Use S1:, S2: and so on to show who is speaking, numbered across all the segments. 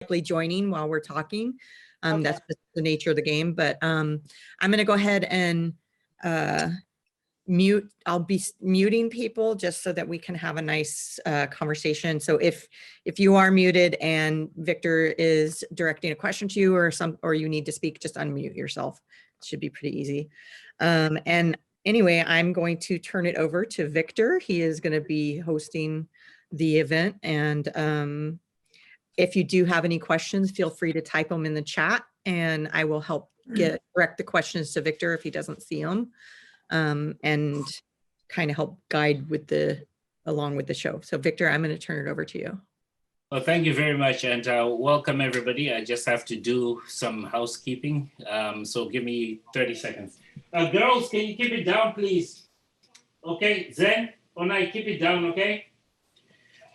S1: likely joining while we're talking. Okay. That's just the nature of the game, but I'm going to go ahead and mute. I'll be muting people just so that we can have a nice conversation. So if you are muted and Victor is directing a question to you or you need to speak, just unmute yourself. It should be pretty easy. And anyway, I'm going to turn it over to Victor. He is going to be hosting the event, and if you do have any questions, feel free to type them in the chat and I will help direct the questions to Victor if he doesn't see them, and kind of help guide along with the show. So Victor, I'm going to turn it over to you.
S2: Well, thank you very much, and welcome everybody. I just have to do some housekeeping, so give me 30 seconds. Girls, can you keep it down, please? Okay, Zen, Onai, keep it down, okay?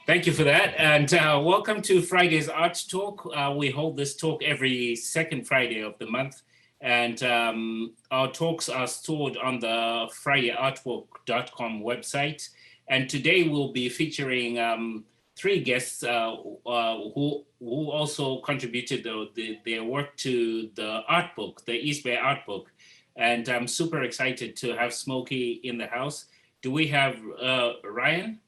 S2: Thank you for that, and welcome to Friday's Art Talk. We hold this talk every second Friday of the month, and our talks are stored on the FridayArtwork.com website. And today we'll be featuring 3 guests who also contributed their work to the art book, the East Bay art book. And I'm super excited to have Smokey in the house. Do we have Ryan?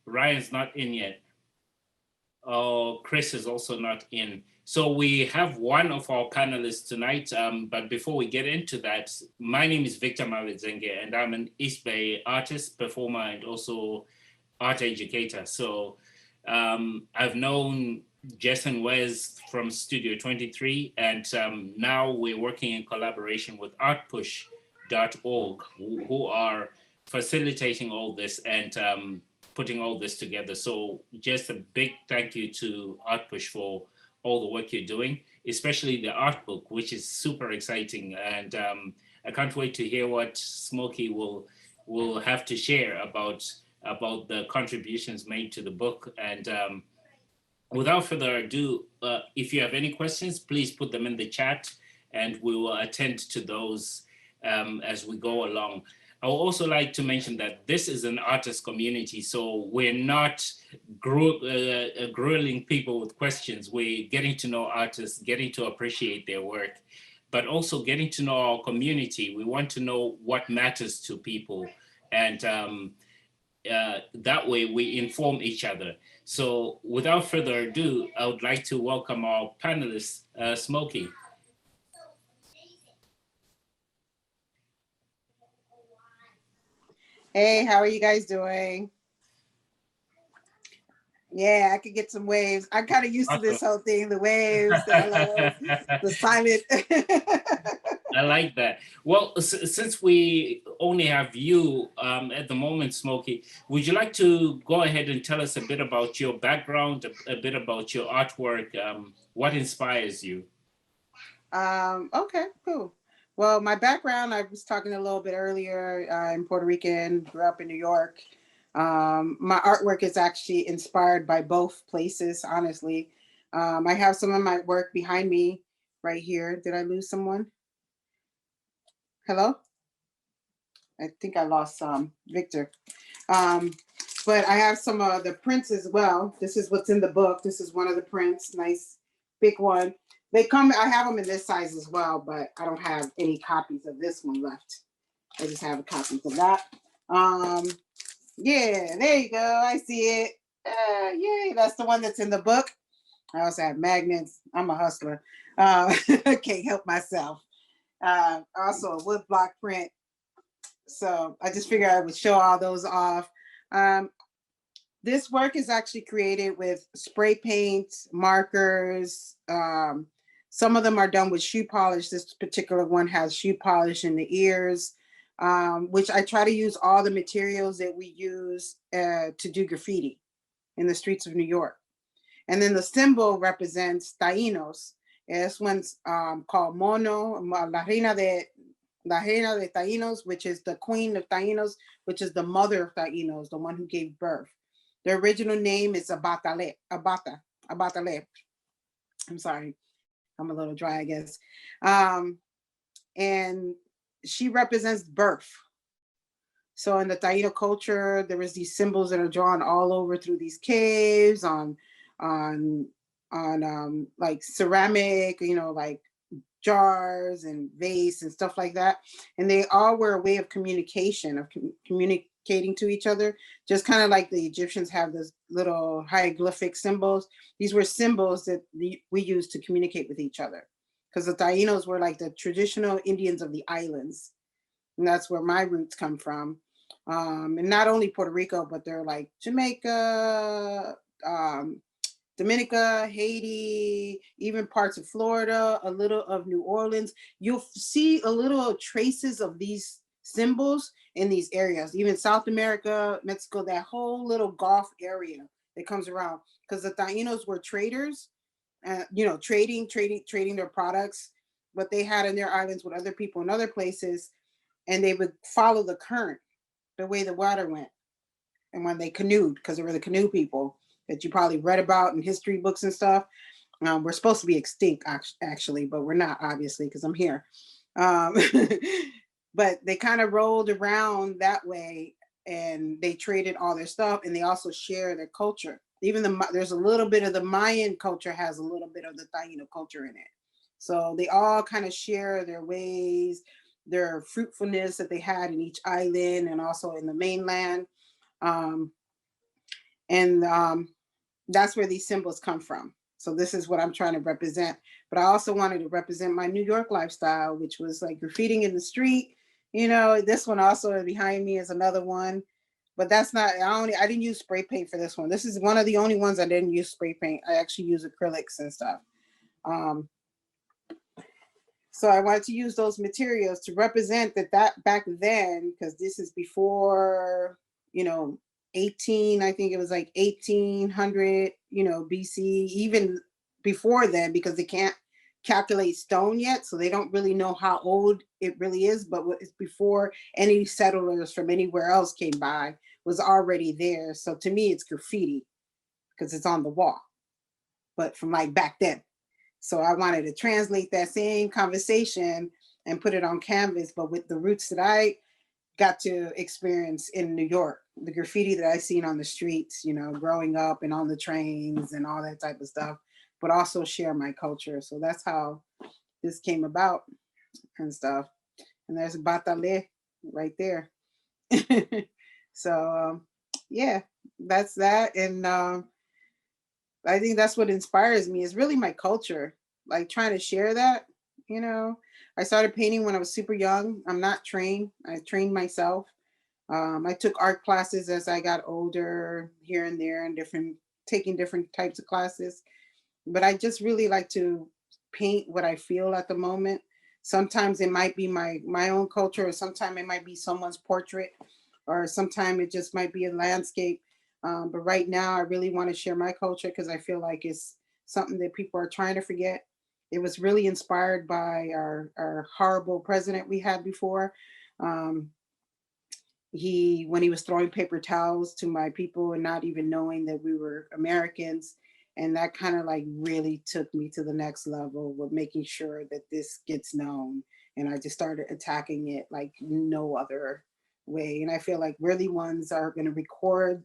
S2: Ryan's not in yet. Oh, Chris is also not in. So we have one of our panelists tonight, but before we get into that, my name is Victor Mavedzenge, and I'm an East Bay artist, performer, and also art educator. So I've known Jess and Wes from Studio 23, and now we're working in collaboration with ArtPush.org, who are facilitating all this and putting all this together. So just a big thank you to ArtPush for all the work you're doing, especially the art book, which is super exciting. And I can't wait to hear what Smokey will have to share about the contributions made to the book. And without further ado, if you have any questions, please put them in the chat and we will attend to those as we go along. I would also like to mention that this is an artist community, so we're not grilling people with questions. We're getting to know artists, getting to appreciate their work, but also getting to know our community. We want to know what matters to people, and that way we inform each other. So without further ado, I would like to welcome our panelists, Smokey.
S3: Hey, how are you guys doing? Yeah, I could get some waves. I'm kind of used to this whole thing, the waves, the hello, the silent.
S2: I like that. Well, since we only have you at the moment, Smokey, would you like to go ahead and tell us a bit about your background, a bit about your artwork, what inspires you?
S3: Okay, cool. Well, my background, I was talking a little bit earlier, in Puerto Rican, grew up in New York. My artwork is actually inspired by both places, honestly. I have some of my work behind me right here. Did I lose someone? Hello? I think I lost Victor. But I have some of the prints as well. This is what's in the book. This is one of the prints, nice big one. They come, I have them in this size as well, but I don't have any copies of this one left. I just have a copy of that. Yeah, there you go. I see it. Yay, that's the one that's in the book. I also have magnets. I'm a hustler. Can't help myself. Also a wood block print. So I just figured I would show all those off. This work is actually created with spray paint, markers. Some of them are done with shoe polish. This particular one has shoe polish in the ears, which I try to use all the materials that we use to do graffiti in the streets of New York. And then the symbol represents Tainos. This one's called Mono, La Rena de Tainos, which is the queen of Tainos, which is the mother of Tainos, the one who gave birth. The original name is Abatale. I'm sorry, I'm a little dry, I guess. And she represents birth. So in the Taino culture, there is these symbols that are drawn all over through these caves, on on like ceramic, like jars and vase and stuff like that. And they all were a way of communication, of communicating to each other, just kind of like the Egyptians have this little hieroglyphic symbols. These were symbols that we used to communicate with each other, because the Tainos were like the traditional Indians of the islands. And that's where my roots come from. And not only Puerto Rico, but they're like Jamaica, Dominica, Haiti, even parts of Florida, a little of New Orleans. You'll see a little traces of these symbols in these areas, even South America, Mexico, that whole little Gulf area that comes around, because the Tainos were traders, trading their products, what they had in their islands with other people in other places, and they would follow the current, the way the water went. And when they canoed, because they were the canoe people that you probably read about in history books and stuff. We're supposed to be extinct, actually, but we're not, obviously, because I'm here. But they kind of rolled around that way, and they traded all their stuff, and they also share their culture. Even there's a little bit of the Mayan culture has a little bit of the Taino culture in it. So they all kind of share their ways, their fruitfulness that they had in each island and also in the mainland. That's where these symbols come from. So this is what I'm trying to represent. But I also wanted to represent my New York lifestyle, which was like graffitiing in the street. This one also behind me is another one, but that's not, I didn't use spray paint for this one. This is one of the only ones I didn't use spray paint. I actually use acrylics and stuff. So I wanted to use those materials to represent that back then, because this is before, 18, I think it was like 1800, BC, even before then, because they can't calculate stone yet. So they don't really know how old it really is, but it's before any settlers from anywhere else came by, was already there. So to me, it's graffiti because it's on the wall, but from like back then. So I wanted to translate that same conversation and put it on canvas, but with the roots that I got to experience in New York, the graffiti that I seen on the streets, growing up and on the trains and all that type of stuff, but also share my culture. So that's how this came about and stuff. And there's Batale right there. So yeah, that's that. And I think that's what inspires me, is really my culture, like trying to share that. I started painting when I was super young. I'm not trained. I trained myself. I took art classes as I got older, here and there, and taking different types of classes. But I just really like to paint what I feel at the moment. Sometimes it might be my own culture, or sometimes it might be someone's portrait, or sometimes it just might be a landscape. But right now, I really want to share my culture because I feel like it's something that people are trying to forget. It was really inspired by our horrible president we had before. When he was throwing paper towels to my people and not even knowing that we were Americans. And that kind of like really took me to the next level with making sure that this gets known. And I just started attacking it like no other way. And I feel like we're the ones that are going to record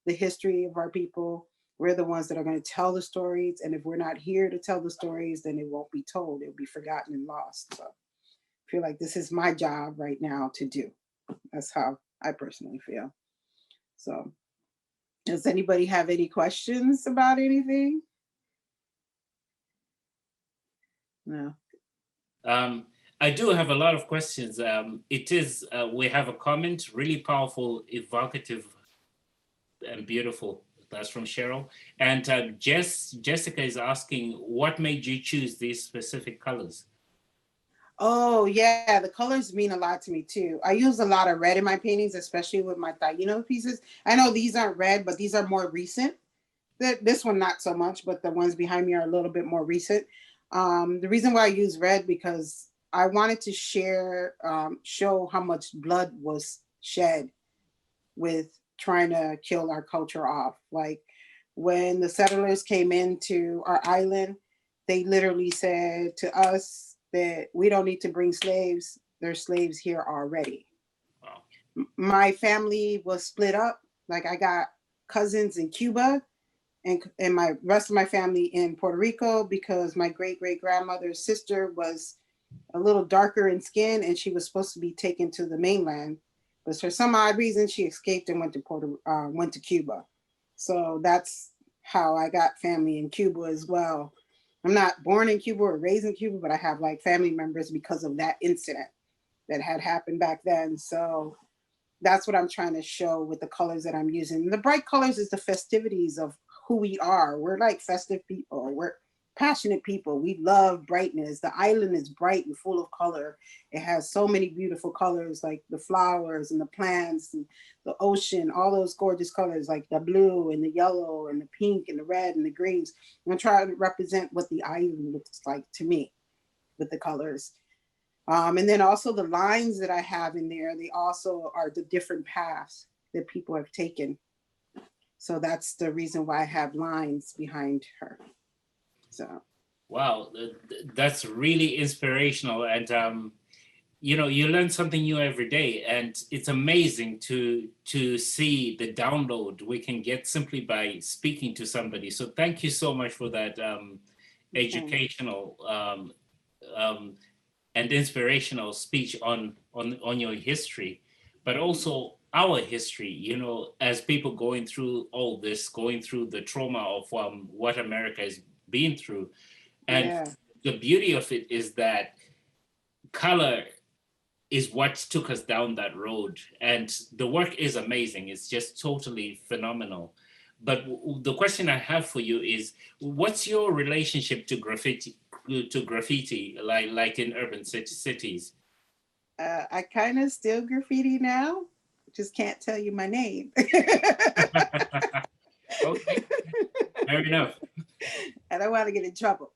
S3: the history of our people. We're the ones that are going to tell the stories. And if we're not here to tell the stories, then it won't be told. It'll be forgotten and lost. So I feel like this is my job right now to do. That's how I personally feel. So does anybody have any questions about anything? No.
S2: I do have a lot of questions. We have a comment, really powerful, evocative, and beautiful. That's from Cheryl. And Jessica is asking, what made you choose these specific colors?
S3: Oh yeah, the colors mean a lot to me too. I use a lot of red in my paintings, especially with my Taino pieces. I know these aren't red, but these are more recent. This one not so much, but the ones behind me are a little bit more recent. The reason why I use red, because I wanted to show how much blood was shed with trying to kill our culture off. Like when the settlers came into our island, they literally said to us that we don't need to bring slaves. There's slaves here already. Wow. My family was split up. Like I got cousins in Cuba and my rest of my family in Puerto Rico, because my great-great-grandmother's sister was a little darker in skin, and she was supposed to be taken to the mainland, but for some odd reason she escaped and went to Cuba. So that's how I got family in Cuba as well. I'm not born in Cuba or raised in Cuba, but I have like family members because of that incident that had happened back then. So that's what I'm trying to show with the colors that I'm using. The bright colors is the festivities of who we are. We're like festive people. We're passionate people. We love brightness. The island is bright and full of color. It has so many beautiful colors, like the flowers and the plants and the ocean, all those gorgeous colors, like the blue and the yellow and the pink and the red and the greens. I'm trying to represent what the island looks like to me with the colors. And then also the lines that I have in there, they also are the different paths that people have taken. So that's the reason why I have lines behind her. So.
S2: Wow, that's really inspirational. And, you know, you learn something new every day. And it's amazing to see the download we can get simply by speaking to somebody. So thank you so much for that educational and inspirational speech on your history, but also our history, you know, as people going through all this, going through the trauma of what America has been through. And
S3: Yeah.
S2: the beauty of it is that color is what took us down that road. And the work is amazing. It's just totally phenomenal. But the question I have for you is, what's your relationship to graffiti, like in urban cities?
S3: I kind of still graffiti now. Just can't tell you my name.
S2: Okay, fair enough.
S3: I don't want to get in trouble.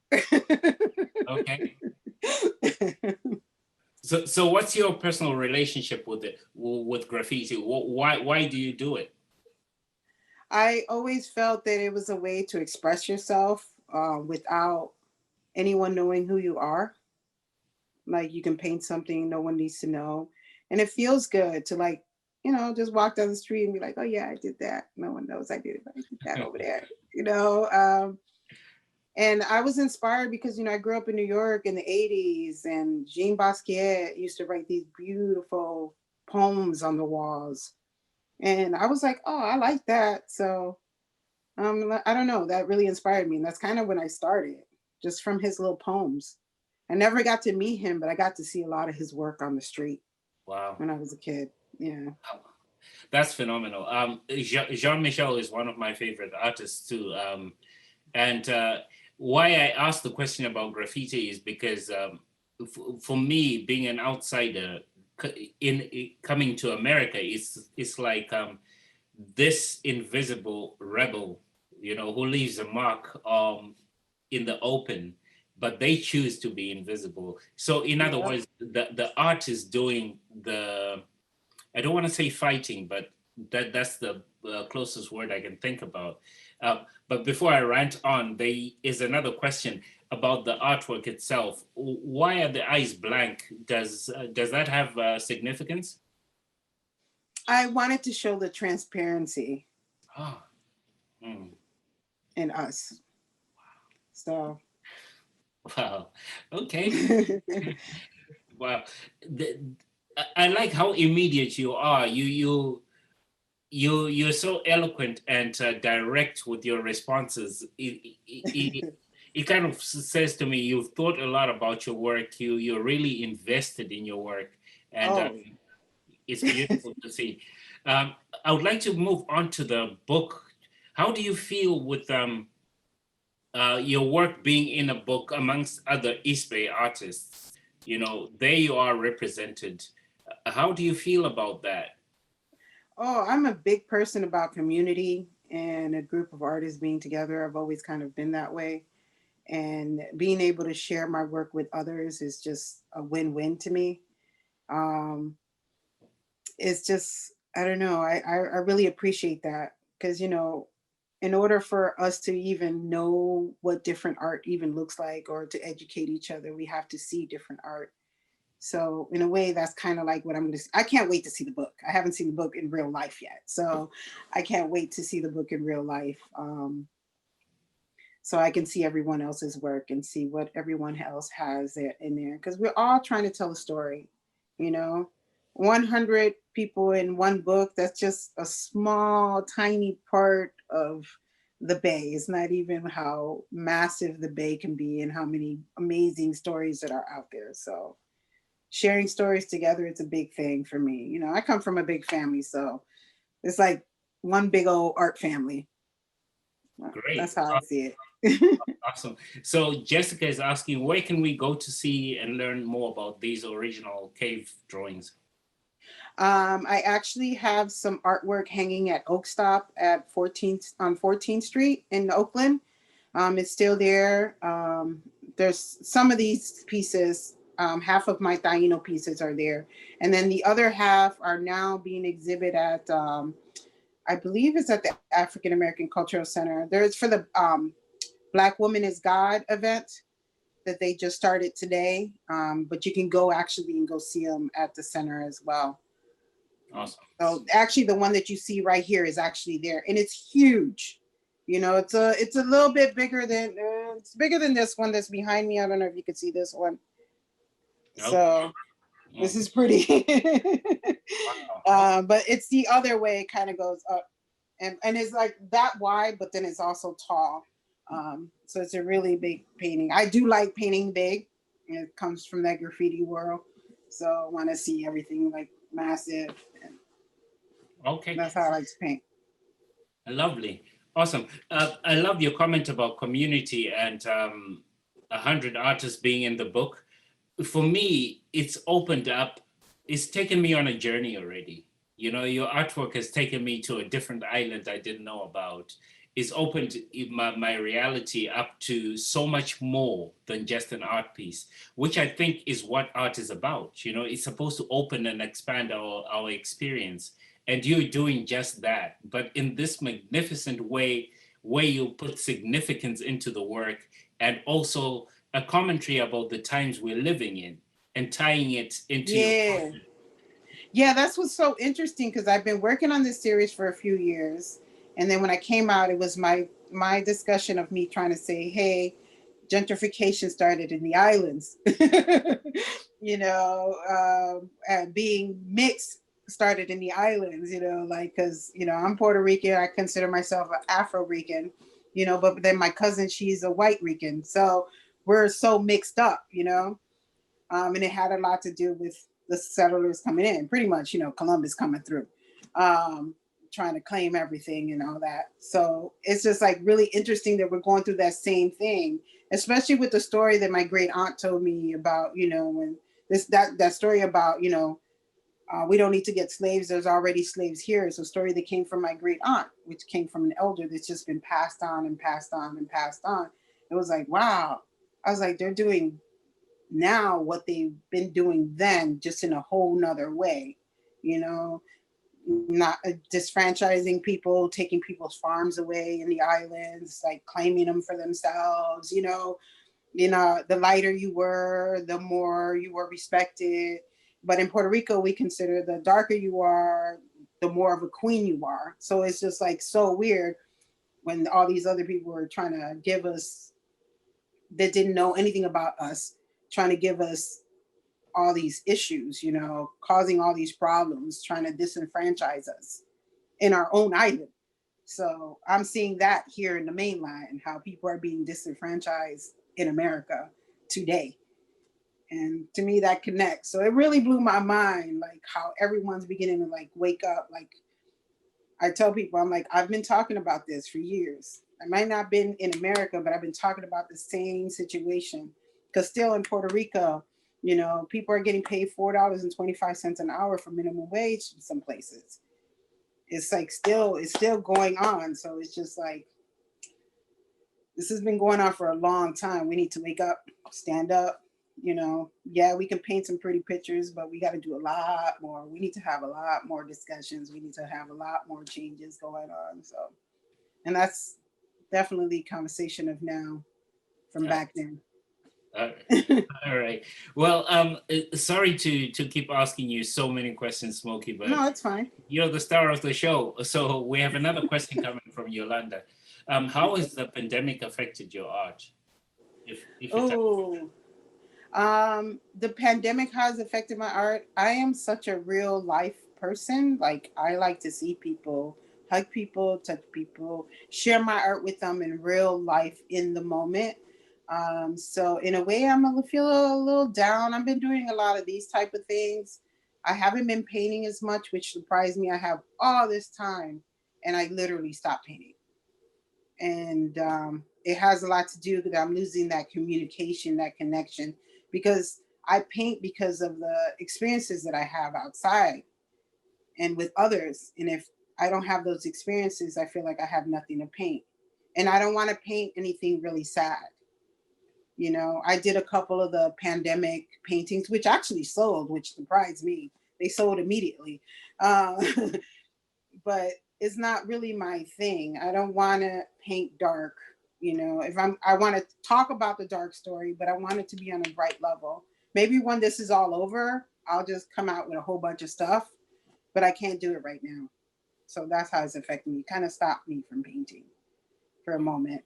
S2: Okay. So what's your personal relationship with it, with graffiti? Why do you do it?
S3: I always felt that it was a way to express yourself without anyone knowing who you are. Like you can paint something no one needs to know. And it feels good to like, you know, just walk down the street and be like, oh yeah, I did that. No one knows I did it, but I did that over there, you know? And I was inspired because, you know, I grew up in New York in the 80s, and Jean Basquiat used to write these beautiful poems on the walls. And I was like, oh, I like that. So I don't know, that really inspired me. And that's kind of when I started, just from his little poems. I never got to meet him, but I got to see a lot of his work on the street.
S2: Wow.
S3: When I was a kid. Yeah.
S2: That's phenomenal. Jean-Michel is one of my favorite artists too. And why I asked the question about graffiti is because for me, being an outsider in coming to America, it's like this invisible rebel, you know, who leaves a mark in the open, but they choose to be invisible. So in other words, the art is doing the, I don't want to say fighting, but that's the closest word I can think about. But before I rant on, there is another question about the artwork itself. Why are the eyes blank? Does that have significance?
S3: I wanted to show the transparency in us. So.
S2: Wow. Okay. Wow. I like how immediate you are. You're so eloquent and direct with your responses. It kind of says to me you've thought a lot about your work. You're really invested in your work, and it's beautiful to see. I would like to move on to the book. How do you feel with your work being in a book amongst other East Bay artists? You know, there you are represented. How do you feel about that?
S3: Oh, I'm a big person about community and a group of artists being together. I've always kind of been that way. And being able to share my work with others is just a win-win to me. It's just, I don't know, I really appreciate that because, you know, in order for us to even know what different art even looks like or to educate each other, we have to see different art. So in a way, that's kind of like what I'm going to see. I can't wait to see the book. I haven't seen the book in real life yet. So I can't wait to see the book in real life. so I can see everyone else's work and see what everyone else has there in there. Because we're all trying to tell a story, you know. 100 people in one book, that's just a small, tiny part of the Bay. It's not even how massive the Bay can be and how many amazing stories that are out there. So sharing stories together, it's a big thing for me. You know, I come from a big family, so it's like one big old art family.
S2: Great.
S3: That's how I see it.
S2: Awesome. So Jessica is asking, where can we go to see and learn more about these original cave drawings?
S3: I actually have some artwork hanging at Oakstop at 14th Street in Oakland. It's still there. There's some of these pieces, half of my Taino pieces are there. And then the other half are now being exhibited at, I believe it's at the African American Cultural Center. There's for the Black Woman is God event that they just started today. But you can go actually and go see them at the center as well.
S2: Awesome.
S3: So actually the one that you see right here is actually there, and it's huge. You know, it's a little bit bigger than, it's bigger than this one that's behind me. I don't know if you can see this one.
S2: Nope.
S3: So this is pretty,
S2: Wow.
S3: but it's the other way. It kind of goes up and it's like that wide, but then it's also tall. So it's a really big painting. I do like painting big. It comes from that graffiti world. So I want to see everything like massive. And
S2: Okay.
S3: that's how I like to paint.
S2: Lovely. Awesome. I love your comment about community and 100 artists being in the book. For me, it's opened up, it's taken me on a journey already. You know, your artwork has taken me to a different island I didn't know about. It's opened my reality up to so much more than just an art piece, which I think is what art is about. You know, it's supposed to open and expand our experience. And you're doing just that, but in this magnificent way, where you put significance into the work and also a commentary about the times we're living in and tying it into
S3: Yeah. Yeah, that's what's so interesting, because I've been working on this series for a few years. And then when I came out, it was my discussion of me trying to say, hey, gentrification started in the islands. You know, and being mixed started in the islands, you know, like, because, you know, I'm Puerto Rican. I consider myself an Afro-Rican, you know, but then my cousin, she's a white Rican. So we're so mixed up, you know, and it had a lot to do with the settlers coming in, pretty much, you know, Columbus coming through, trying to claim everything and all that. So it's just like really interesting that we're going through that same thing, especially with the story that my great aunt told me about, you know, when that story about, you know, we don't need to get slaves. There's already slaves here. It's a story that came from my great aunt, which came from an elder that's just been passed on and passed on and passed on. It was like, wow. I was like, they're doing now what they've been doing then, just in a whole nother way, you know, not disfranchising people, taking people's farms away in the islands, like claiming them for themselves, you know, the lighter you were, the more you were respected. But in Puerto Rico, we consider the darker you are, the more of a queen you are. So it's just like so weird when all these other people were trying to give us, that didn't know anything about us, trying to give us all these issues, you know, causing all these problems, trying to disenfranchise us in our own island. So I'm seeing that here in the mainland, how people are being disenfranchised in America today. And to me, that connects. So it really blew my mind, like how everyone's beginning to like wake up. Like I tell people, I'm like, I've been talking about this for years. I might not have been in America, but I've been talking about the same situation. Because still in Puerto Rico, you know, people are getting paid $4.25 an hour for minimum wage in some places. It's like it's still going on. So it's just like, this has been going on for a long time. We need to wake up, stand up, you know. Yeah, we can paint some pretty pictures, but we got to do a lot more. We need to have a lot more discussions. We need to have a lot more changes going on. So, and that's definitely conversation of now from back then.
S2: All right. Well, sorry to keep asking you so many questions, Smokey, but
S3: no, it's fine.
S2: you're the star of the show. So we have another question coming from Yolanda. How has the pandemic affected your art? If it
S3: Oh, the pandemic has affected my art. I am such a real life person. Like I like to see people, hug people, touch people, share my art with them in real life in the moment. So in a way, I'm gonna feel a little down. I've been doing a lot of these type of things. I haven't been painting as much, which surprised me. I have all this time, and I literally stopped painting. And it has a lot to do that I'm losing that communication, that connection, because I paint because of the experiences that I have outside and with others. And if I don't have those experiences, I feel like I have nothing to paint. And I don't want to paint anything really sad. You know, I did a couple of the pandemic paintings, which actually sold, which surprised me. They sold immediately. Uh, but it's not really my thing. I don't want to paint dark. You know, if I want to talk about the dark story, but I want it to be on a bright level. Maybe when this is all over, I'll just come out with a whole bunch of stuff, but I can't do it right now. So that's how it's affecting me. Kind of stopped me from painting for a moment.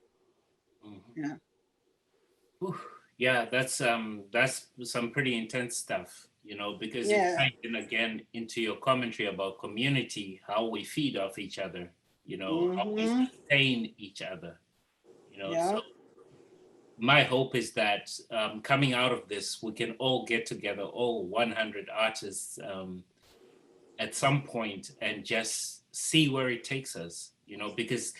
S3: Yeah.
S2: Whew. Yeah, that's some pretty intense stuff, you know, because it
S3: Yeah.
S2: ties in again into your commentary about community, how we feed off each other, you know, how we
S3: Mm-hmm.
S2: sustain each other, you know.
S3: Yeah.
S2: So my hope is that coming out of this, we can all get together, all 100 artists at some point and just see where it takes us, you know, because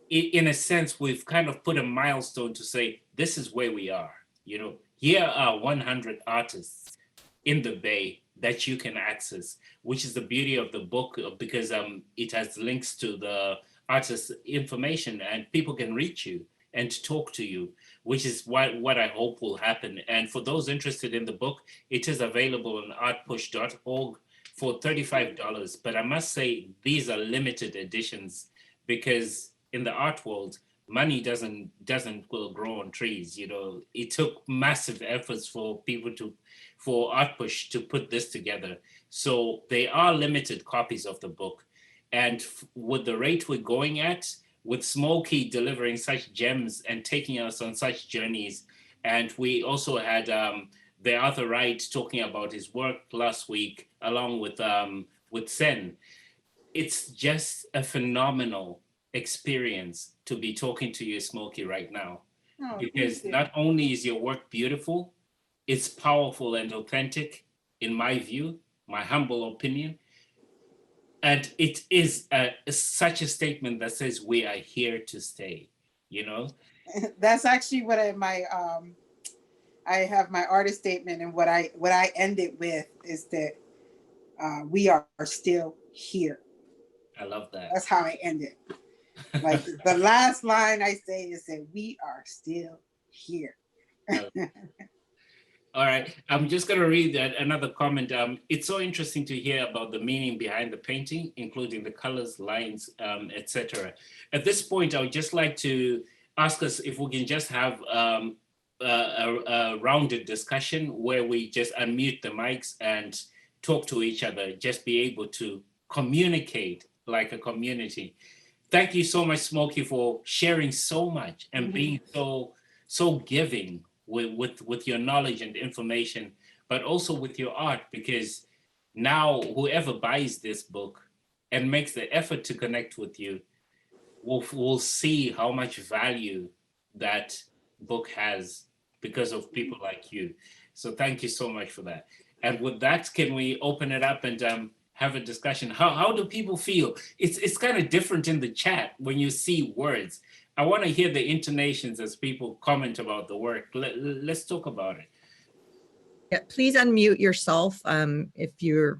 S2: in a sense, we've kind of put a milestone to say, this is where we are. You know, here are 100 artists in the Bay that you can access, which is the beauty of the book because it has links to the artist information and people can reach you and talk to you, which is what I hope will happen. And for those interested in the book, it is available on artpush.org for $35. But I must say, these are limited editions because in the art world, money doesn't grow on trees. You know, it took massive efforts for ArtPush to put this together. So they are limited copies of the book, and with the rate we're going at, with Smokey delivering such gems and taking us on such journeys, and we also had the Arthur Wright talking about his work last week, along with Sen. It's just a phenomenal experience to be talking to you, Smokey, right now.
S3: Oh,
S2: Because
S3: thank you.
S2: not only is your work beautiful, it's powerful and authentic, in my view, my humble opinion. And it is such a statement that says we are here to stay, you know?
S3: That's actually what I have my artist statement, and what I end it with is that we are still here.
S2: I love that.
S3: That's how I end it. Like the last line I say is that we are still here.
S2: All right, I'm just going to read another comment. It's so interesting to hear about the meaning behind the painting, including the colors, lines, etc. At this point, I would just like to ask us if we can just have a rounded discussion where we just unmute the mics and talk to each other, just be able to communicate like a community. Thank you so much, Smokey, for sharing so much and being so giving with your knowledge and information, but also with your art, because now whoever buys this book and makes the effort to connect with you will see how much value that book has because of people like you. So thank you so much for that. And with that, can we open it up and have a discussion? How do people feel? It's kind of different in the chat when you see words. I want to hear the intonations as people comment about the work. Let's talk about it.
S1: Yeah, please unmute yourself if you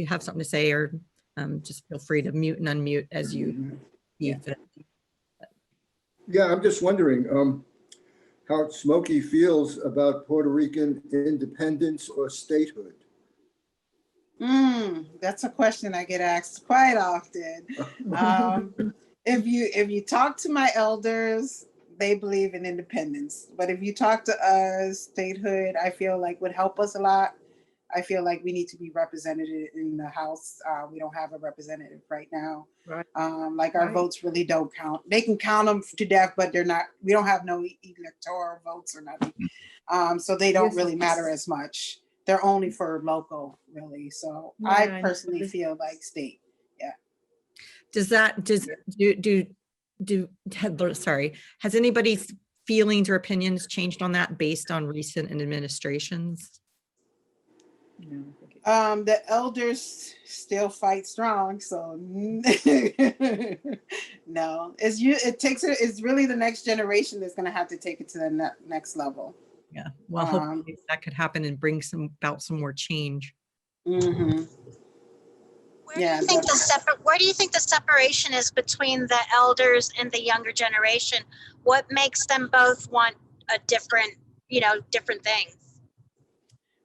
S1: have something to say, or just feel free to mute and unmute as you see fit.
S4: Yeah, I'm just wondering how Smokey feels about Puerto Rican independence or statehood.
S3: That's a question I get asked quite often. If you talk to my elders, they believe in independence. But if you talk to us, statehood, I feel like would help us a lot. I feel like we need to be represented in the House. We don't have a representative right now.
S5: Right.
S3: Like our
S5: Right.
S3: votes really don't count. They can count them to death, but they're not. We don't have no electoral votes or nothing. So they don't
S5: Yes.
S3: really matter as much. They're only for local, really. So
S5: Yeah,
S3: I
S5: I know.
S3: personally feel like state.
S1: Does that, sorry, has anybody's feelings or opinions changed on that based on recent administrations?
S5: No, I think it-
S3: The elders still fight strong, so no. It's really the next generation that's going to have to take it to the next level.
S1: Yeah, well, hopefully that could happen and bring about some more change.
S3: Mm-hmm.
S6: Where
S3: Yeah,
S6: do you think where do you think the separation is between the elders and the younger generation? What makes them both want a different things?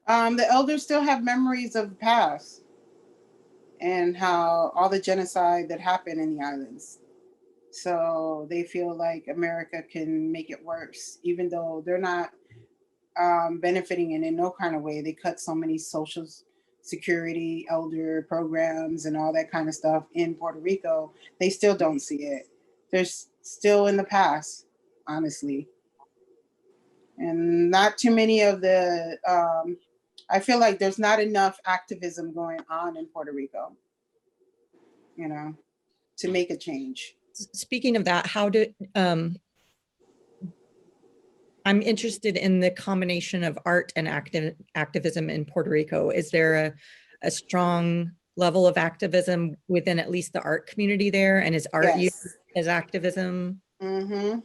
S3: The elders still have memories of the past and how all the genocide that happened in the islands. So they feel like America can make it worse, even though they're not benefiting in no kind of way. They cut so many social security, elder programs, and all that kind of stuff in Puerto Rico. They still don't see it. They're still in the past, honestly. And not too many of the, I feel like there's not enough activism going on in Puerto Rico, to make a change.
S1: Speaking of that, I'm interested in the combination of art and activism in Puerto Rico. Is there a strong level of activism within at least the art community there? And is art used as activism?
S3: Mm-hmm.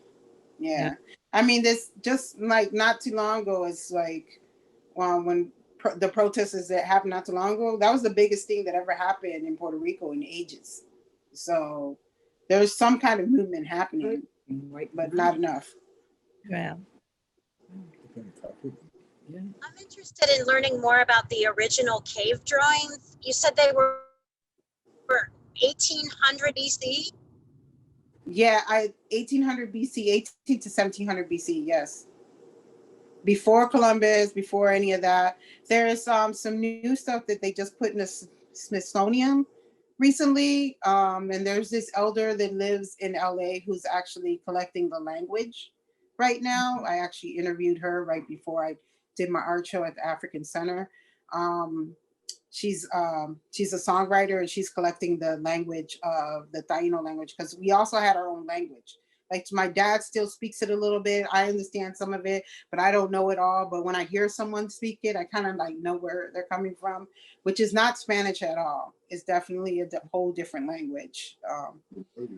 S3: Yeah. I mean, this just like not too long ago, it's like when the protests that happened not too long ago, that was the biggest thing that ever happened in Puerto Rico in ages. So there's some kind of movement happening, but not enough.
S1: Yeah.
S6: I'm interested in learning more about the original cave drawings. You said they were 1800 BC?
S3: Yeah, 1800 BC, 18 to 1700 BC, yes. Before Columbus, before any of that. There's some new stuff that they just put in the Smithsonian recently. And there's this elder that lives in LA who's actually collecting the language right now. I actually interviewed her right before I did my art show at the African Center. She's a songwriter and she's collecting the language of the Taino language, because we also had our own language. Like my dad still speaks it a little bit. I understand some of it, but I don't know it all. But when I hear someone speak it, I kind of like know where they're coming from, which is not Spanish at all. It's definitely a whole different language,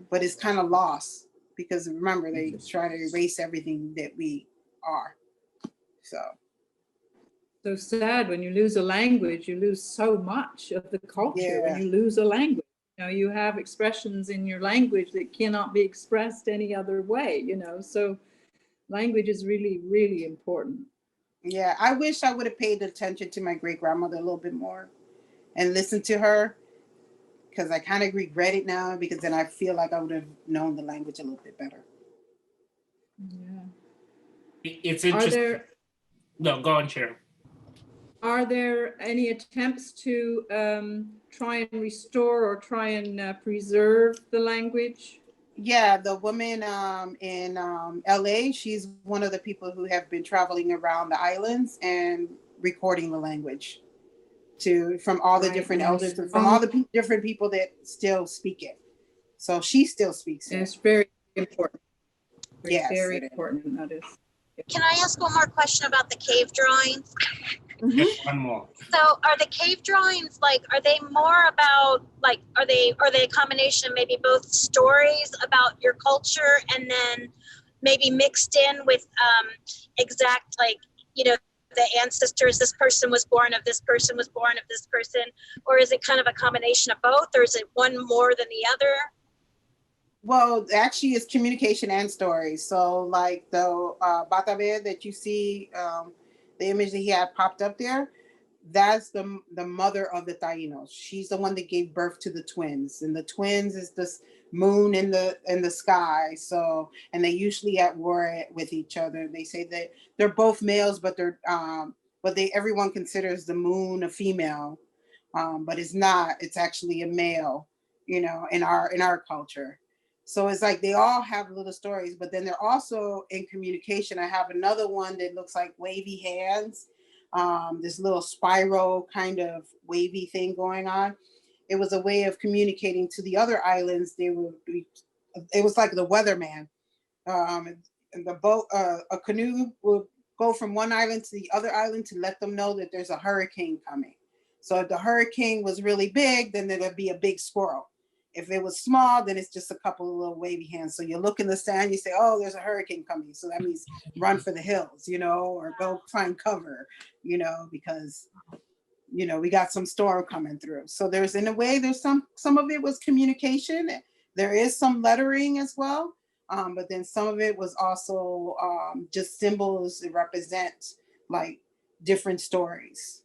S3: but it's kind of lost because remember, they try to erase everything that we are.
S5: So sad when you lose a language, you lose so much of the culture. When
S3: Yeah.
S5: you lose a language, you have expressions in your language that cannot be expressed any other way, so language is really, really important.
S3: Yeah, I wish I would have paid attention to my great grandmother a little bit more and listened to her, because I kind of regret it now, because then I feel like I would have known the language a little bit better.
S5: Yeah.
S2: It's interesting. No, go on, Chair.
S5: Are there any attempts to try and restore or try and preserve the language?
S3: Yeah, the woman in LA, she's one of the people who have been traveling around the islands and recording the language from all the different elders and from all the different people that still speak it. So she still speaks it.
S5: It's very important.
S3: Yes,
S5: very
S3: it is.
S5: important, that is.
S6: Can I ask one more question about the cave drawings?
S2: Just one more.
S6: So are the cave drawings are they more about are they a combination of maybe both stories about your culture and then maybe mixed in with exact the ancestors, this person was born of this person was born of this person, or is it kind of a combination of both, or is it one more than the other?
S3: Well, actually it's communication and stories. So like the Batabe that you see, the image that he had popped up there, that's the mother of the Tainos. She's the one that gave birth to the twins, and the twins is this moon in the sky. So, and they usually at war with each other. They say that they're both males, but but everyone considers the moon a female, but it's not. It's actually a male, you know, in our culture. So it's like they all have little stories, but then they're also in communication. I have another one that looks like wavy hands, this little spiral kind of wavy thing going on. It was a way of communicating to the other islands. It was like the weatherman. And the boat, a canoe would go from one island to the other island to let them know that there's a hurricane coming. So if the hurricane was really big, then there'd be a big squirrel. If it was small, then it's just a couple of little wavy hands. So you look in the sand, you say, oh, there's a hurricane coming. So that means run for the hills, you know, or go find cover, you know, because, you know, we got some storm coming through. So there's, in a way, there's some of it was communication. There is some lettering as well. But then some of it was also just symbols that represent like different stories.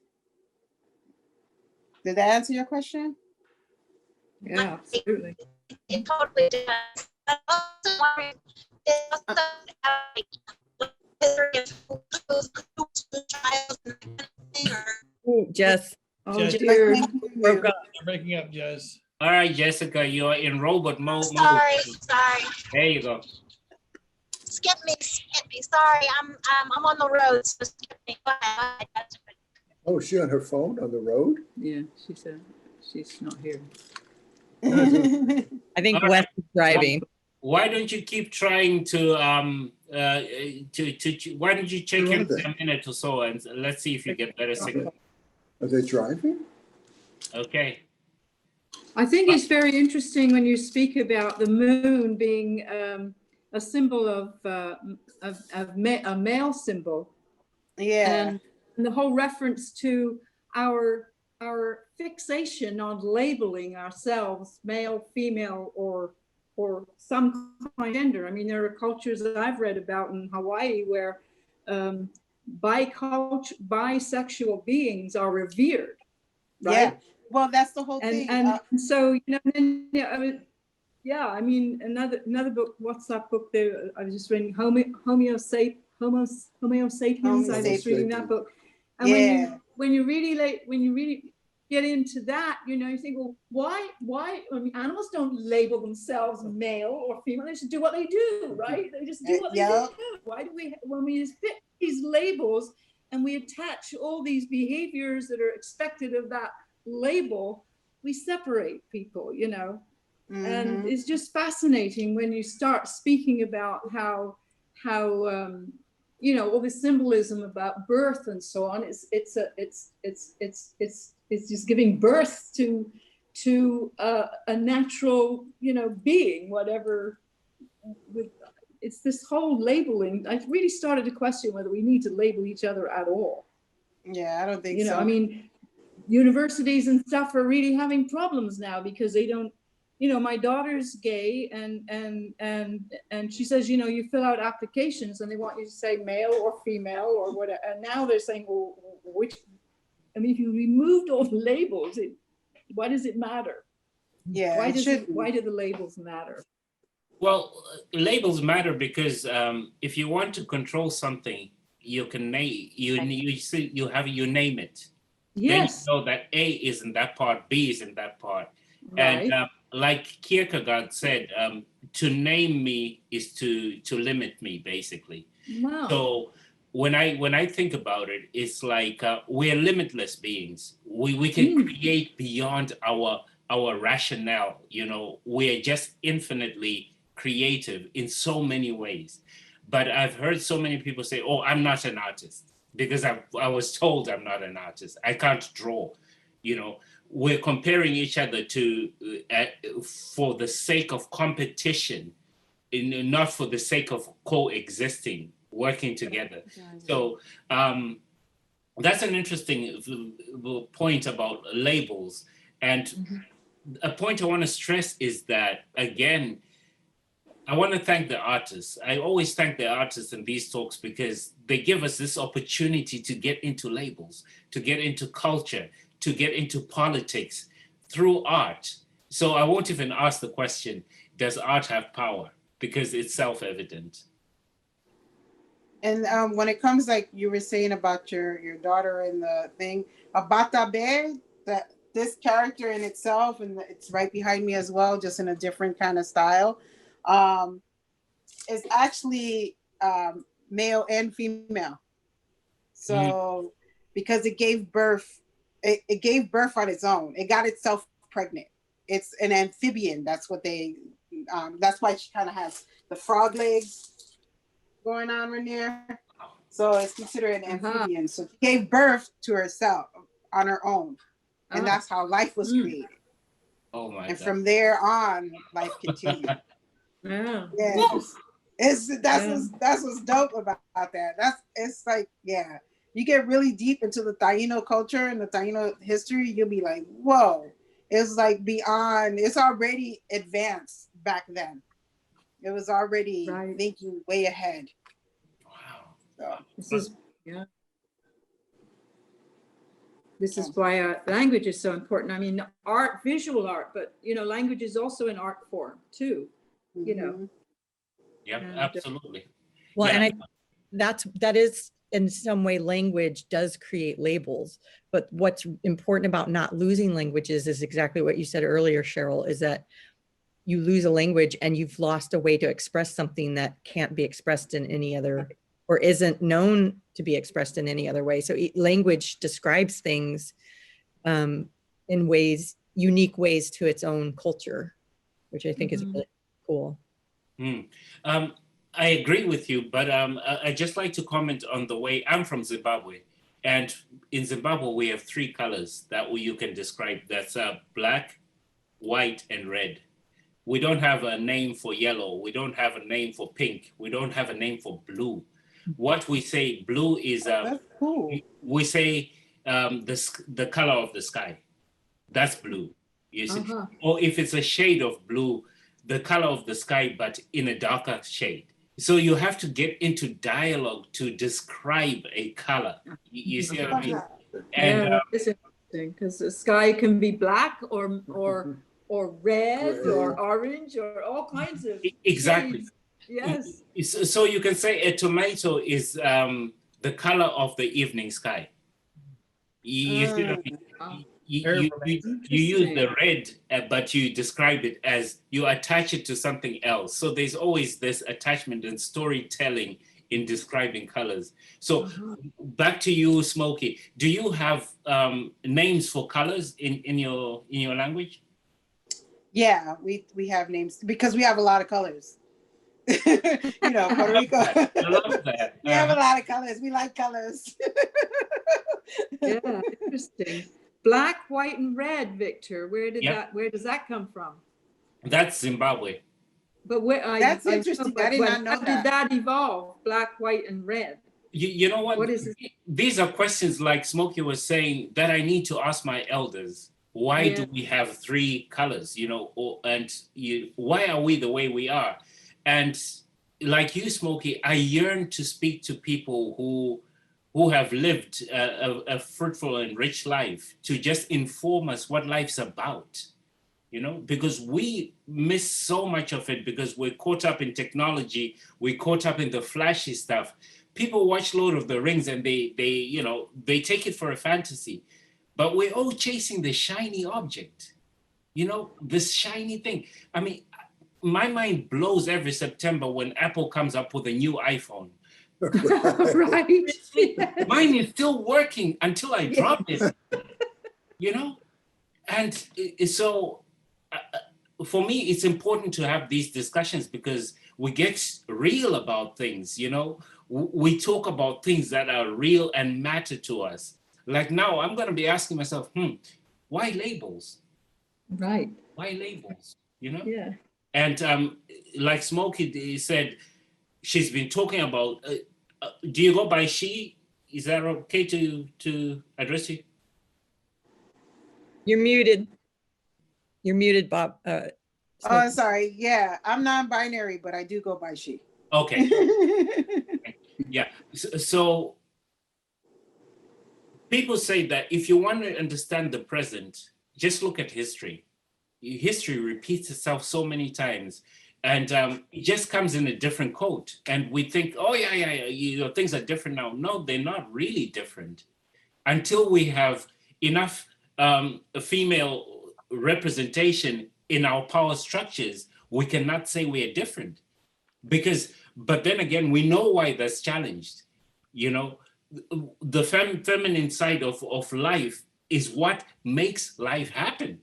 S3: Did that answer your question?
S5: Yeah, absolutely.
S6: It totally does. I also wondering, it also
S1: Jess,
S5: Oh
S7: Jess,
S5: dear.
S1: broke up.
S7: you're breaking up, Jess.
S2: All right, Jessica, you're in robot mode.
S6: sorry.
S2: There you go.
S6: Skip me. Sorry, I'm on the road, so skip me. Go ahead.
S4: Oh, is she on her phone on the road?
S5: Yeah, she said she's not here.
S1: I think
S2: All
S1: Wes is driving.
S2: Why don't you keep trying to why don't you check in a minute or so and let's see if you get better signal.
S4: Are they driving?
S2: Okay.
S5: I think it's very interesting when you speak about the moon being a symbol of a male symbol,
S3: Yeah.
S5: and the whole reference to our fixation on labeling ourselves male, female, or some kind of gender. I mean, there are cultures that I've read about in Hawaii where bisexual beings are revered, right?
S3: Yeah. Well, that's the whole thing.
S5: And so, you know, then, yeah, I mean, another book, what's that book there? I was just reading Homo sapiens. I was reading that book. And when you really get into that, you know, you think, well, why? I mean, animals don't label themselves male or female. They just do what they do, right? They just do what they do. Why do we, when we fit these labels and we attach all these behaviors that are expected of that label, we separate people, you know? And it's just fascinating when you start speaking about how you know, all the symbolism about birth and so on. It's just giving birth to a natural, you know, being, whatever. It's this whole labeling. I really started to question whether we need to label each other at all.
S3: Yeah, I don't think
S5: you know,
S3: so.
S5: I mean, universities and stuff are really having problems now because they don't, you know, my daughter's gay and she says, you know, you fill out applications and they want you to say male or female or whatever. And now they're saying, well, which, I mean, if you removed all the labels, why does it matter?
S3: Yeah,
S5: why do the labels matter?
S2: Well, labels matter because if you want to control something, you can name you name it.
S5: Yes.
S2: Then you know that A is in that part, B is in that part.
S5: Right.
S2: And like Kierkegaard said, to name me is to limit me, basically.
S5: Wow.
S2: So when I think about it, it's like we're limitless beings. We can create beyond our rationale. You know, we're just infinitely creative in so many ways. But I've heard so many people say, "Oh, I'm not an artist," because I was told I'm not an artist. I can't draw. You know, we're comparing each other to for the sake of competition, not for the sake of coexisting, working together. So that's an interesting point about labels. And a point I want to stress is that, again, I want to thank the artists. I always thank the artists in these talks because they give us this opportunity to get into labels, to get into culture, to get into politics through art. So I won't even ask the question, does art have power? Because it's self-evident.
S3: And when it comes, like you were saying about your daughter and the thing, Abatabe, that this character in itself, and it's right behind me as well, just in a different kind of style, is actually male and female. So because it gave birth, it gave birth on its own. It got itself pregnant. It's an amphibian. That's what they. That's why she kind of has the frog legs going on right there. So it's considered an amphibian. So she gave birth to herself on her own, and that's how life was created.
S2: Oh my
S3: and
S2: God.
S3: from there on, life continued.
S5: Yeah.
S3: That's what's dope about that. It's like, yeah, you get really deep into the Taino culture and the Taino history, you'll be like, whoa, it's like beyond, it's already advanced back then. It was already thinking way ahead.
S2: Wow.
S3: So.
S5: This is why language is so important. I mean, art, visual art, but language is also an art form too.
S2: Yep, absolutely.
S1: Well, and that is in some way, language does create labels, but what's important about not losing languages is exactly what you said earlier, Cheryl, is that you lose a language and you've lost a way to express something that can't be expressed in any other, or isn't known to be expressed in any other way. So language describes things in ways, unique ways to its own culture, which I think is really cool.
S2: I agree with you, but I just like to comment on the way I'm from Zimbabwe. And in Zimbabwe, we have 3 colors that you can describe. That's black, white, and red. We don't have a name for yellow. We don't have a name for pink. We don't have a name for blue. What we say blue is,
S3: that's cool.
S2: We say the color of the sky. That's blue. You see? Or if it's a shade of blue, the color of the sky, but in a darker shade. So you have to get into dialogue to describe a color. You see what I mean? And
S5: it's interesting because the sky can be black or red or orange or all kinds of
S2: exactly.
S5: shades. Yes.
S2: So you can say a tomato is the color of the evening sky. You see what I mean? You use the red, but you describe it as you attach it to something else. So there's always this attachment and storytelling in describing colors. So back to you, Smokey. Do you have names for colors in your language?
S3: Yeah, we have names because we have a lot of colors. Puerto Rico.
S2: I love that.
S3: We have a lot of colors. We like colors.
S5: Yeah, interesting. Black, white, and red, Victor. Where does that come from?
S2: That's Zimbabwe.
S5: But
S3: that's interesting. I did not know
S5: how did that evolve? Black, white, and red.
S2: You know what?
S5: What is it?
S2: These are questions, like Smokey was saying, that I need to ask my elders. Why do we have 3 colors? Why are we the way we are? And like you, Smokey, I yearn to speak to people who have lived a fruitful and rich life, to just inform us what life's about, because we miss so much of it because we're caught up in technology, we're caught up in the flashy stuff. People watch Lord of the Rings and they take it for a fantasy, but we're all chasing the shiny object, this shiny thing. I mean, my mind blows every September when Apple comes up with a new iPhone.
S5: Right.
S2: Mine is still working until I drop it, And so for me, it's important to have these discussions because we get real about things, We talk about things that are real and matter to us. Like now, I'm going to be asking myself, why labels?
S5: Right.
S2: Why labels?
S5: Yeah.
S2: And like Smokey said, she's been talking about, do you go by she? Is that okay to address you?
S1: You're muted. You're muted, Bob.
S3: Oh, sorry. Yeah, I'm non-binary, but I do go by she.
S2: Okay. Yeah. So people say that if you want to understand the present, just look at history. History repeats itself so many times. And it just comes in a different coat. And we think, oh, yeah, things are different now. No, they're not really different. Until we have enough female representation in our power structures, we cannot say we are different. But then again, we know why that's challenged. The feminine side of life is what makes life happen.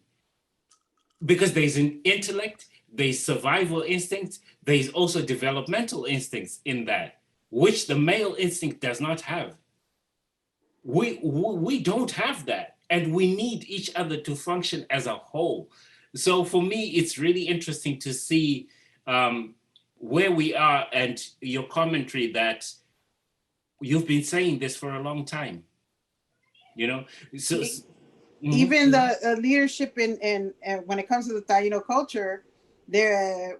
S2: Because there's an intellect, there's survival instincts, there's also developmental instincts in that, which the male instinct does not have. We don't have that, and we need each other to function as a whole. So for me, it's really interesting to see where we are, and your commentary that you've been saying this for a long time, so
S3: even the leadership in when it comes to the Taino culture,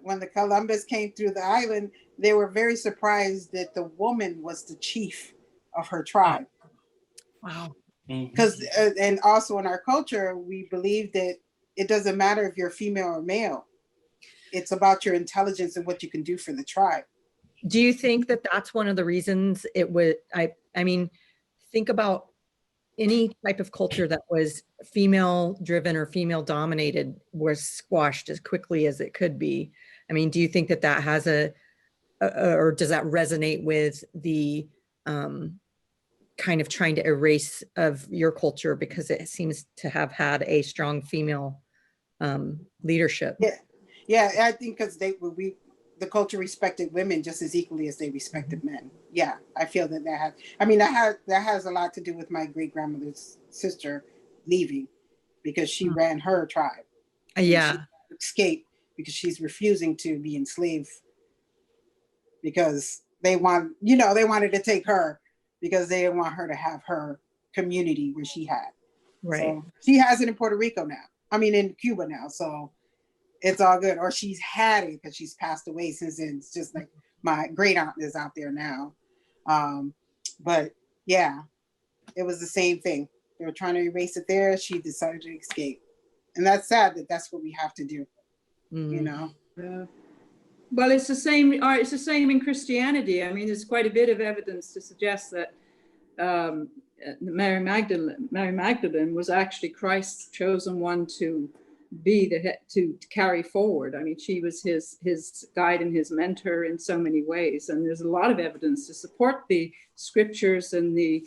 S3: when the Columbus came through the island, they were very surprised that the woman was the chief of her tribe.
S1: Wow.
S3: Because and also in our culture, we believe that it doesn't matter if you're female or male. It's about your intelligence and what you can do for the tribe.
S1: Do you think that that's one of the reasons it would, I mean, think about any type of culture that was female driven or female dominated was squashed as quickly as it could be. I mean, do you think that that has or does that resonate with the kind of trying to erase of your culture because it seems to have had a strong female leadership?
S3: Yeah, I think because the culture respected women just as equally as they respected men. Yeah, I feel that has. I mean, that has a lot to do with my great grandmother's sister leaving because she ran her tribe.
S1: Yeah,
S3: she escaped because she's refusing to be enslaved because they wanted to take her because they didn't want her to have her community where she had.
S1: right.
S3: So she has it in Puerto Rico now. I mean, in Cuba now. So it's all good. Or she's had it because she's passed away since then. It's just like my great aunt is out there now. But yeah, it was the same thing. They were trying to erase it there. She decided to escape. And that's sad that that's what we have to do,
S5: Yeah. Well, it's the same. It's the same in Christianity. I mean, there's quite a bit of evidence to suggest that Mary Magdalene was actually Christ's chosen one to be to carry forward. I mean, she was his guide and his mentor in so many ways. And there's a lot of evidence to support the scriptures and the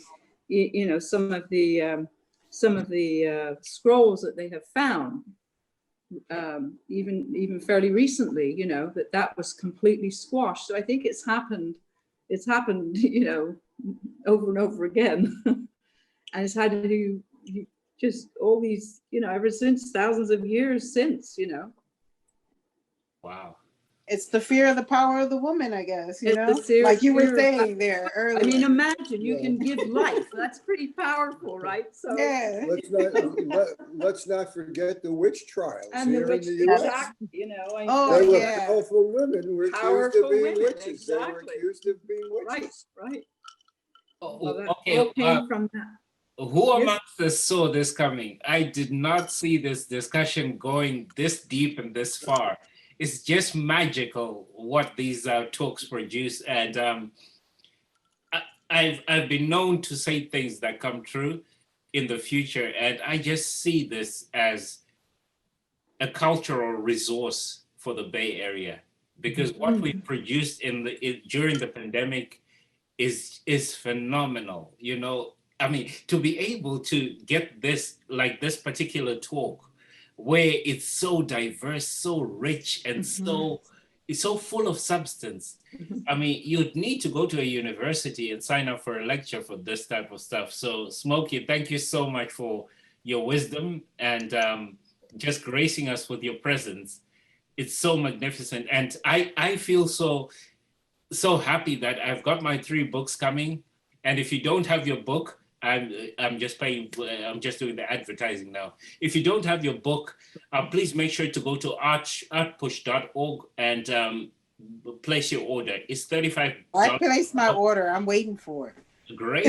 S5: some of the scrolls that they have found. Even fairly recently, that was completely squashed. So I think it's happened, over and over again. And it's had to do just all these, ever since, thousands of years since,
S2: Wow.
S3: It's the fear of the power of the woman, I guess,
S5: It's
S3: like you were saying there earlier.
S5: I mean, imagine you can give life. That's pretty powerful, right? So
S3: yeah.
S4: Let's not forget the witch trials
S5: and
S4: here
S5: the witch,
S4: in the US.
S5: exactly,
S4: They were powerful women who were accused
S5: Powerful
S4: of being
S5: women,
S4: witches.
S5: exactly.
S4: They were accused of being witches.
S5: Right.
S2: Oh,
S5: Well, that
S2: okay.
S5: all came from that.
S2: Who amongst us saw this coming? I did not see this discussion going this deep and this far. It's just magical what these talks produce. And I've been known to say things that come true in the future. And I just see this as a cultural resource for the Bay Area, because what we produced during the pandemic is phenomenal. I mean, to be able to get this, like this particular talk, where it's so diverse, so rich, and it's so full of substance. I mean, you'd need to go to a university and sign up for a lecture for this type of stuff. So Smokie, thank you so much for your wisdom and just gracing us with your presence. It's so magnificent. And I feel so happy that I've got my 3 books coming. And if you don't have your book, I'm just doing the advertising now. If you don't have your book, please make sure to go to artpush.org and place your order. It's $35.
S3: I placed my order. I'm waiting for it.
S2: Great.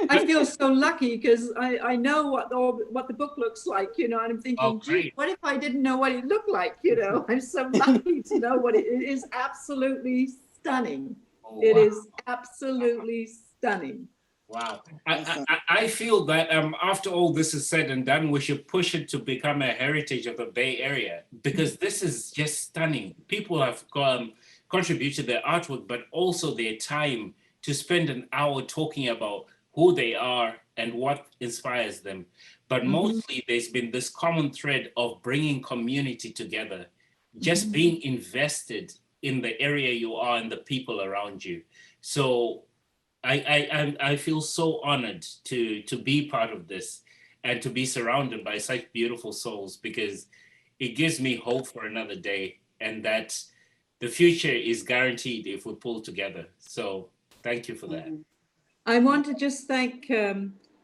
S5: I feel so lucky because I know what the book looks like, you know, and I'm thinking,
S2: Oh,
S5: gee,
S2: great.
S5: what if I didn't know what it looked like, you know? I'm so lucky to know what it is. Absolutely stunning.
S2: Oh,
S5: It
S2: wow.
S5: is absolutely stunning.
S2: Wow. I feel that after all this is said and done, we should push it to become a heritage of the Bay Area, because this is just stunning. People have contributed their artwork, but also their time to spend an hour talking about who they are and what inspires them. But mostly there's been this common thread of bringing community together, just being invested in the area you are and the people around you. So I feel so honored to be part of this and to be surrounded by such beautiful souls, because it gives me hope for another day, and that the future is guaranteed if we pull together. So thank you for that.
S5: I want to just thank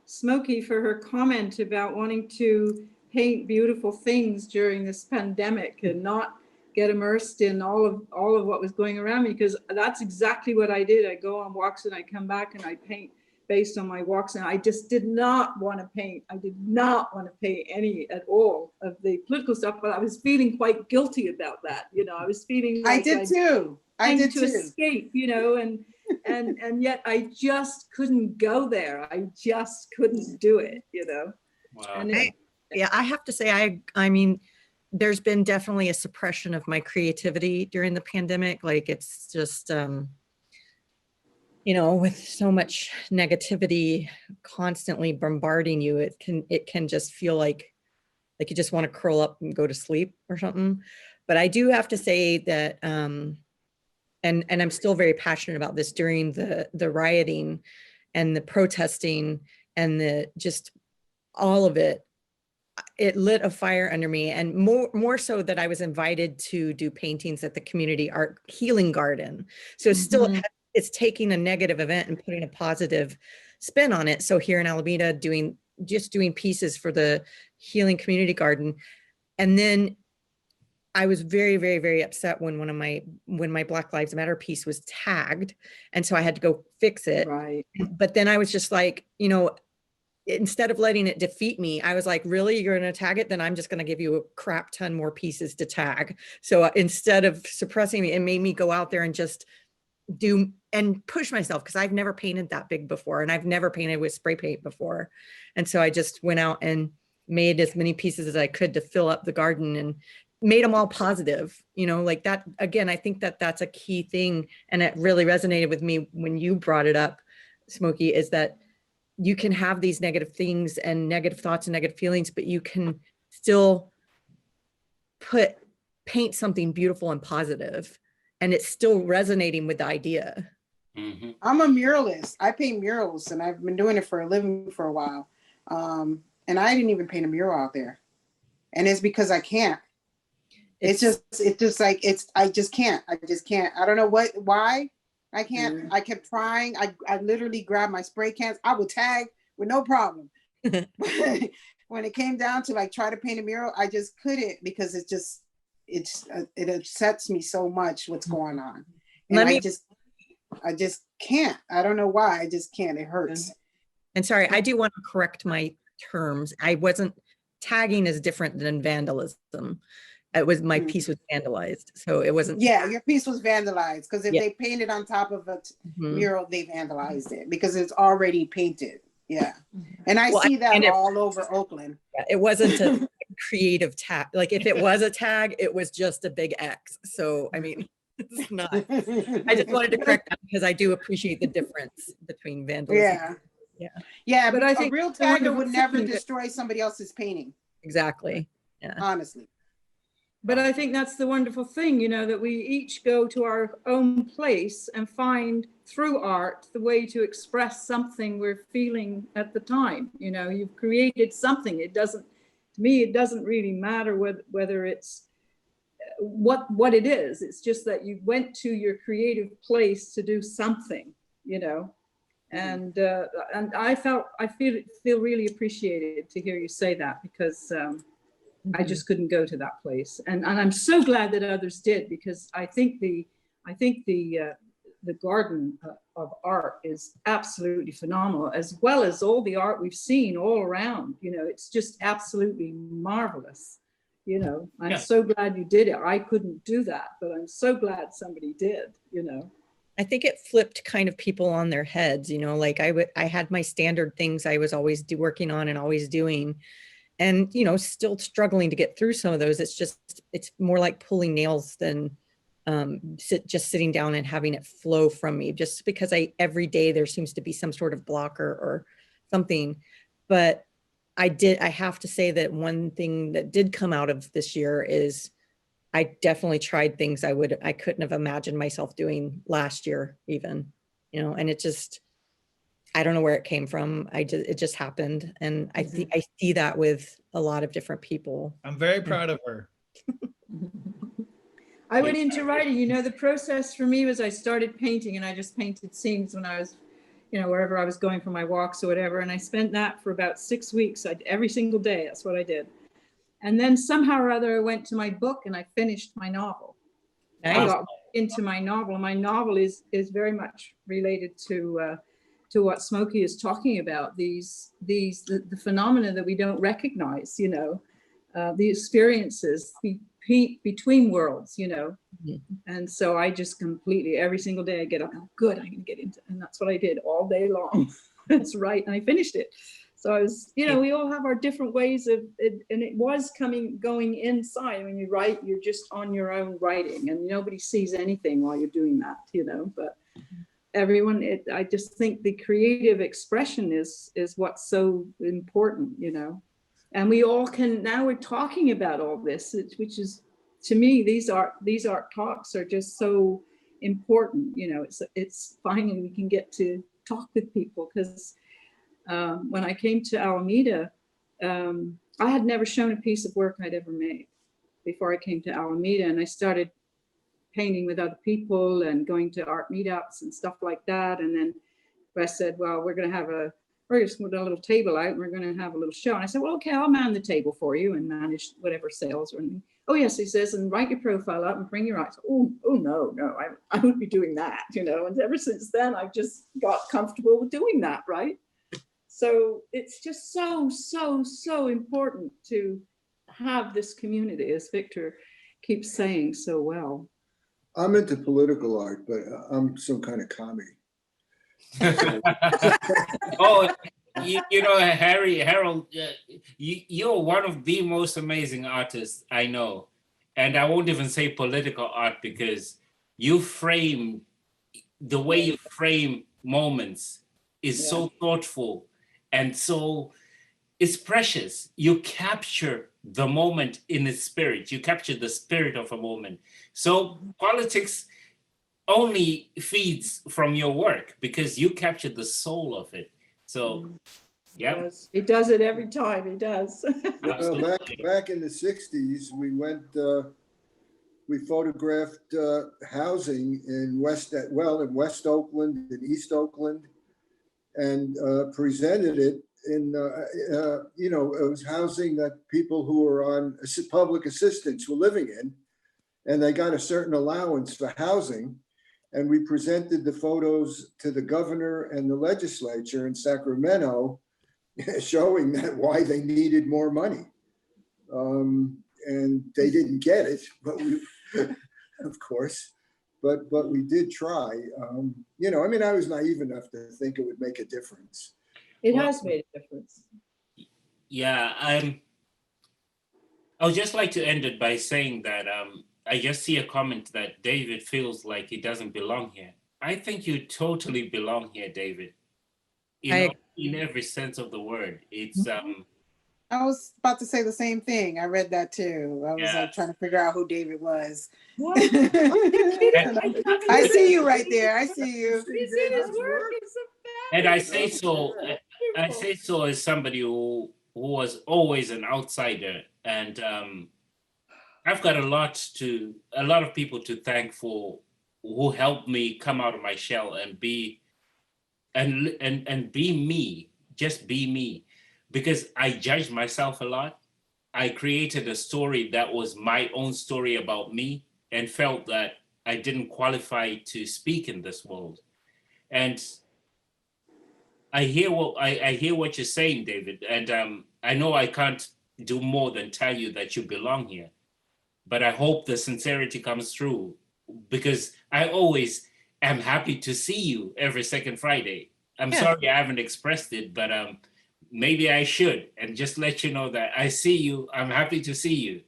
S5: Smokie for her comment about wanting to paint beautiful things during this pandemic and not get immersed in all of what was going around me, because that's exactly what I did. I go on walks and I come back and I paint based on my walks, and I just did not want to paint. I did not want to paint any at all of the political stuff, but I was feeling quite guilty about that. You know, I was feeling like
S3: I did too. I did too.
S5: Escape, you know, and yet I just couldn't go there. I just couldn't do it, you know.
S2: Wow.
S5: And
S1: Yeah, I have to say, I mean, there's been definitely a suppression of my creativity during the pandemic. Like, it's just, you know, with so much negativity constantly bombarding you, it can just feel like you just want to curl up and go to sleep or something. But I do have to say that, and I'm still very passionate about this, during the rioting and the protesting and the just all of it, it lit a fire under me, and more so that I was invited to do paintings at the community art healing garden. So it's still, it's taking a negative event and putting a positive spin on it. So here in Alameda, doing pieces for the healing community garden. And then I was very, very, very upset when my Black Lives Matter piece was tagged. And so I had to go fix it.
S5: right.
S1: But then I was just like, you know, instead of letting it defeat me, I was like, really, you're going to tag it? Then I'm just going to give you a crap ton more pieces to tag. So instead of suppressing me, it made me go out there and just do and push myself, because I've never painted that big before, and I've never painted with spray paint before. And so I just went out and made as many pieces as I could to fill up the garden, and made them all positive, you know, like that. Again, I think that that's a key thing. And it really resonated with me when you brought it up, Smokie, is that you can have these negative things and negative thoughts and negative feelings, but you can still paint something beautiful and positive, and it's still resonating with the idea.
S3: I'm a muralist. I paint murals, and I've been doing it for a living for a while. And I didn't even paint a mural out there. And it's because I can't. It's just like, I just can't. I don't know why. I can't. I kept trying. I literally grabbed my spray cans. I would tag with no problem. When it came down to like try to paint a mural, I just couldn't, because it upsets me so much what's going on. And I just can't. I don't know why. I just can't. It hurts.
S1: And sorry, I do want to correct my terms. Tagging is different than vandalism. It was, my piece was vandalized, so it wasn't.
S3: Yeah, your piece was vandalized, because if they painted on top of a mural, they vandalized it because it's already painted. Yeah, and I see that all over Oakland.
S1: Yeah, it wasn't a creative tag. Like, if it was a tag, it was just a big X. So I mean, it's not. I just wanted to correct that, because I do appreciate the difference between vandalism.
S3: Yeah,
S5: But I think
S3: a real tagger would never destroy somebody else's painting.
S1: Exactly. Yeah.
S3: Honestly.
S5: But I think that's the wonderful thing, you know, that we each go to our own place and find through art the way to express something we're feeling at the time. You know, you've created something. To me, it doesn't really matter whether it's what it is. It's just that you went to your creative place to do something, you know. And I feel really appreciated to hear you say that, because I just couldn't go to that place, and I'm so glad that others did, because I think the the garden of art is absolutely phenomenal, as well as all the art we've seen all around. You know, it's just absolutely marvelous. You know, I'm so glad you did it. I couldn't do that, but I'm so glad somebody did, you know.
S1: I think it flipped kind of people on their heads, you know, like I had my standard things I was always working on and always doing, and, you know, still struggling to get through some of those. It's more like pulling nails than just sitting down and having it flow from me, just because every day there seems to be some sort of blocker or something. But I have to say that one thing that did come out of this year is I definitely tried things I couldn't have imagined myself doing last year even, you know, and I don't know where it came from. It just happened. And I see that with a lot of different people.
S7: I'm very proud of her.
S5: I went into writing, you know, the process for me was I started painting, and I just painted scenes when I was, you know, wherever I was going for my walks or whatever. And I spent that for about 6 weeks. Every single day, that's what I did. And then somehow or other, I went to my book and I finished my novel.
S1: Nice.
S5: I got into my novel. My novel is very much related to what Smokey is talking about, the phenomena that we don't recognize, you know, the experiences between worlds, you know. And so I just completely, every single day I get up, oh, good, I'm gonna get into it. And that's what I did all day long. That's right. And I finished it. So I was, you know, we all have our different ways of it, and it was going inside. When you write, you're just on your own writing, and nobody sees anything while you're doing that, you know. But everyone, I just think the creative expression is what's so important, you know. And we all can, now we're talking about all this, which is, to me, these art talks are just so important, you know. It's finally we can get to talk with people, because when I came to Alameda, I had never shown a piece of work I'd ever made before I came to Alameda, and I started painting with other people and going to art meetups and stuff like that. And then I said, well, we're just put a little table out and we're going to have a little show. And I said, well, okay, I'll man the table for you and manage whatever sales or anything. Oh yes, he says, and write your profile up and bring your art. Oh no, I won't be doing that, you know. And ever since then, I've just got comfortable with doing that, right? So it's just so important to have this community, as Victor keeps saying so well.
S4: I'm into political art, but I'm some kind of commie.
S2: Oh, you know, Harold, you're one of the most amazing artists I know. And I won't even say political art, because the way you frame moments is so thoughtful, and so it's precious. You capture the moment in its spirit. You capture the spirit of a moment. So politics only feeds from your work, because you capture the soul of it. So, yeah.
S5: He does it every time, he does.
S4: Well, back in the 60s, we photographed housing in West Oakland and East Oakland, and presented it in, you know, it was housing that people who were on public assistance were living in, and they got a certain allowance for housing. And we presented the photos to the governor and the legislature in Sacramento, showing that why they needed more money. And they didn't get it, but we, of course, but we did try. You know, I mean, I was naive enough to think it would make a difference.
S5: It has made a difference.
S2: Yeah, I would just like to end it by saying that I just see a comment that David feels like he doesn't belong here. I think you totally belong here, David. In every sense of the word. It's
S3: I was about to say the same thing. I read that too. I was like trying to figure out who David was.
S5: What?
S3: I see you right there. I see you.
S2: And I say so. I say so as somebody who was always an outsider, and I've got a lot of people to thank for, who helped me come out of my shell and be me, just be me, because I judged myself a lot. I created a story that was my own story about me, and felt that I didn't qualify to speak in this world. And I hear what you're saying, David. And I know I can't do more than tell you that you belong here. But I hope the sincerity comes through, because I always am happy to see you every second Friday. I'm sorry I haven't expressed it, but maybe I should, and just let you know that I see you. I'm happy to see you.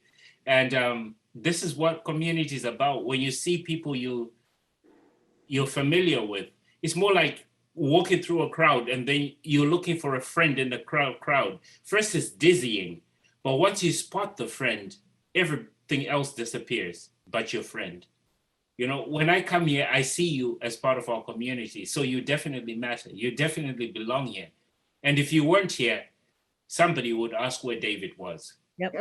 S2: And this is what community is about. When you see people you're familiar with, it's more like walking through a crowd and then you're looking for a friend in the crowd. First it's dizzying, but once you spot the friend, everything else disappears but your friend. You know, when I come here, I see you as part of our community. So you definitely matter. You definitely belong here. And if you weren't here, somebody would ask where David was.